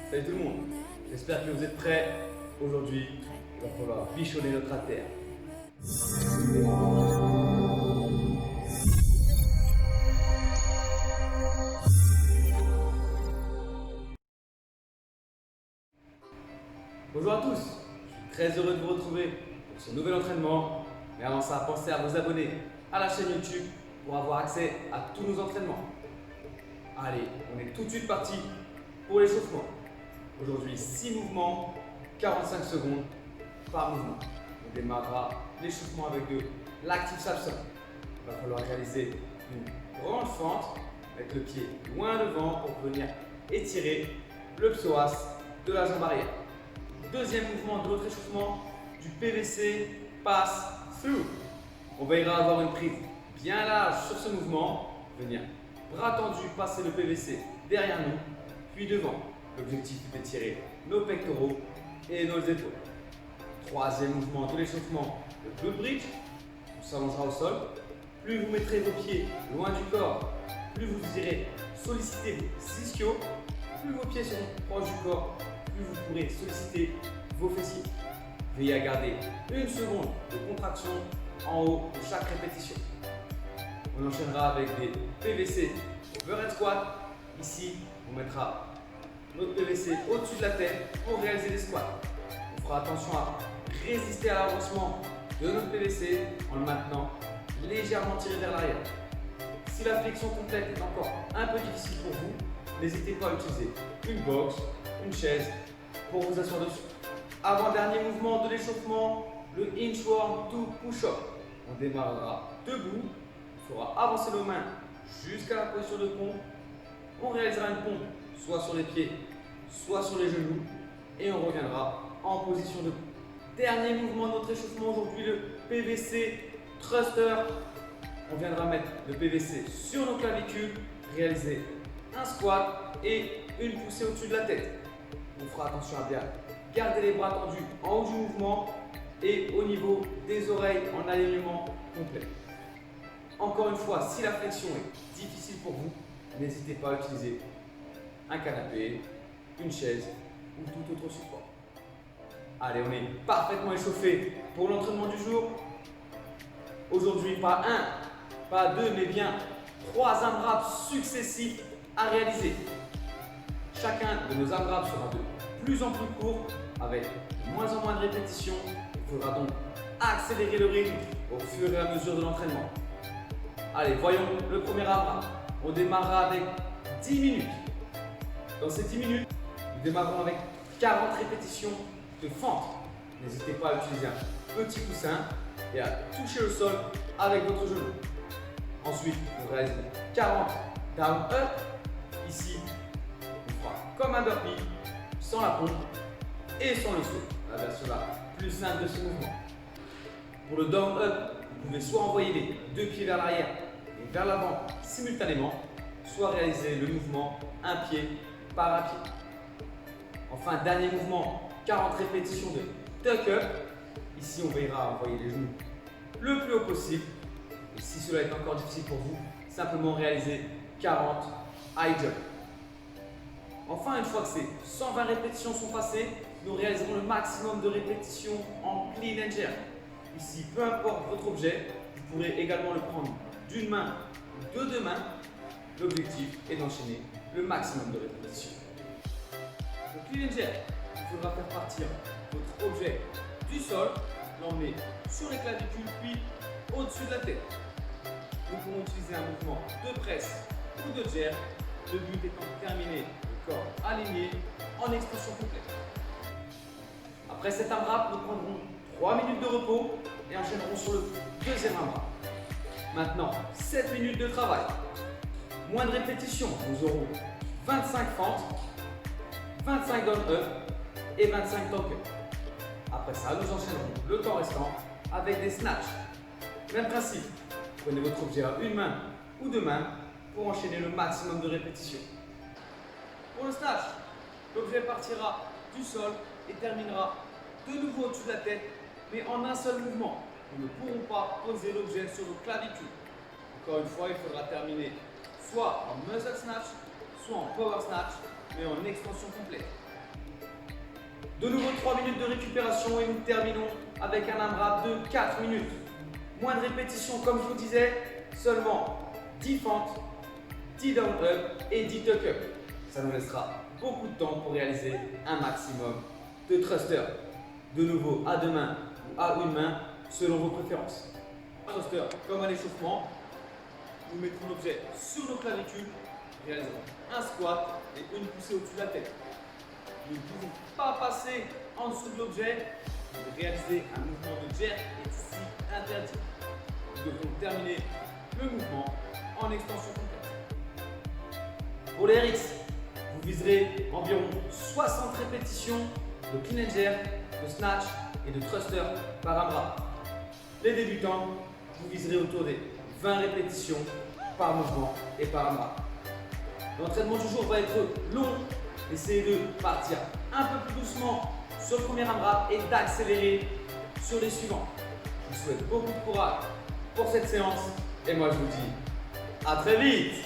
Salut tout le monde, j'espère que vous êtes prêts. Aujourd'hui, il va falloir bichonner notre artère. Bonjour à tous, je suis très heureux de vous retrouver pour ce nouvel entraînement. Mais avant ça, pensez à vous abonner à la chaîne YouTube pour avoir accès à tous nos entraînements. Allez, on est tout de suite parti pour l'échauffement. Aujourd'hui, 6 mouvements, 45 secondes par mouvement. On démarrera l'échauffement avec de l'active sapson. Il va falloir réaliser une grande fente, mettre le pied loin devant pour venir étirer le psoas de la jambe arrière. Deuxième mouvement de notre échauffement, du PVC pass through. On veillera à avoir une prise bien large sur ce mouvement, venir bras tendus, passer le PVC derrière nous, puis devant. L'objectif est d'étirer nos pectoraux et nos épaules. Troisième mouvement de l'échauffement, le glute bridge. On s'allongera au sol. Plus vous mettrez vos pieds loin du corps, plus vous irez solliciter vos ischios. Plus vos pieds seront proches du corps, plus vous pourrez solliciter vos fessiers. Veillez à garder une seconde de contraction en haut de chaque répétition. On enchaînera avec des PVC overhead squat. Ici, on mettra notre PVC au-dessus de la tête pour réaliser les squats. On fera attention à résister à l'avancement de notre PVC en le maintenant légèrement tiré vers l'arrière. Si la flexion complète est encore un peu difficile pour vous, n'hésitez pas à utiliser une box, une chaise pour vous asseoir dessus. Avant-dernier mouvement de l'échauffement, le inchworm to push-up. On démarrera debout, on fera avancer nos mains jusqu'à la position de pompe. On réalisera une pompe soit sur les pieds, soit sur les genoux et on reviendra en position debout. Dernier mouvement de notre échauffement aujourd'hui, le PVC thruster. On viendra mettre le PVC sur nos clavicules, réaliser un squat et une poussée au-dessus de la tête. On fera attention à bien garder les bras tendus en haut du mouvement et au niveau des oreilles en alignement complet. Encore une fois, si la flexion est difficile pour vous, n'hésitez pas à utiliser un canapé, une chaise ou tout autre support. Allez, on est parfaitement échauffé pour l'entraînement du jour. Aujourd'hui, pas un, pas deux, mais bien 3 AMRAP successifs à réaliser. Chacun de nos AMRAP sera de plus en plus court avec de moins en moins de répétitions. Il faudra donc accélérer le rythme au fur et à mesure de l'entraînement. Allez, voyons le premier AMRAP. On démarrera avec 10 minutes. Dans ces 10 minutes, nous démarrons avec 40 répétitions de fente. N'hésitez pas à utiliser un petit coussin et à toucher le sol avec votre genou. Ensuite, nous réalisons 40 down up. Ici, on fera comme un burpee, sans la pompe et sans le saut. La version la plus simple de ce mouvement. Pour le down up, vous pouvez soit envoyer les deux pieds vers l'arrière et vers l'avant simultanément, soit réaliser le mouvement un pied par un pied. Enfin, dernier mouvement, 40 répétitions de tuck up. Ici, on veillera à envoyer les genoux le plus haut possible. Et si cela est encore difficile pour vous, simplement réaliser 40 high jump. Enfin, une fois que ces 120 répétitions sont passées, nous réaliserons le maximum de répétitions en clean and jerk. Ici, peu importe votre objet, vous pourrez également le prendre d'une main ou de deux mains. L'objectif est d'enchaîner le maximum de répétitions. Pour clean and jerk, il faudra faire partir votre objet du sol, l'emmener sur les clavicules puis au-dessus de la tête. Nous pourrons utiliser un mouvement de presse ou de jerk, le but étant de terminer le corps aligné en extension complète. Après cet AMRAP, nous prendrons 3 minutes de repos et enchaînerons sur le deuxième AMRAP. Maintenant, 7 minutes de travail. Moins de répétitions, nous aurons 25 fentes, 25 down up et 25 tuck up. Après ça, nous enchaînerons le temps restant avec des snatchs. Même principe, prenez votre objet à une main ou deux mains pour enchaîner le maximum de répétitions. Pour le snatch, l'objet partira du sol et terminera de nouveau au-dessus de la tête, mais en un seul mouvement. Nous ne pourrons pas poser l'objet sur nos clavicules. Encore une fois, il faudra terminer soit en muscle snatch, soit en power snatch, mais en extension complète. De nouveau 3 minutes de récupération et nous terminons avec un AMRAP de 4 minutes. Moins de répétitions comme je vous disais, seulement 10 fentes, 10 down up et 10 tuck up. Ça nous laissera beaucoup de temps pour réaliser un maximum de thrusters. De nouveau à deux mains ou à une main selon vos préférences. Un thruster comme un échauffement, nous mettrons l'objet sur nos clavicules, réaliserons un squat et une poussée au-dessus de la tête. Nous ne pouvons pas passer en dessous de l'objet, mais réaliser un mouvement de jerk est ici interdit. Nous devrons terminer le mouvement en extension complète. Pour les RX, vous viserez environ 60 répétitions de clean and jerk, de snatch et de thruster par AMRAP. Les débutants, vous viserez autour des 20 répétitions par mouvement et par AMRAP. L'entraînement du jour va être long. Essayez de partir un peu plus doucement sur le premier AMRAP et d'accélérer sur les suivants. Je vous souhaite beaucoup de courage pour cette séance et moi je vous dis à très vite.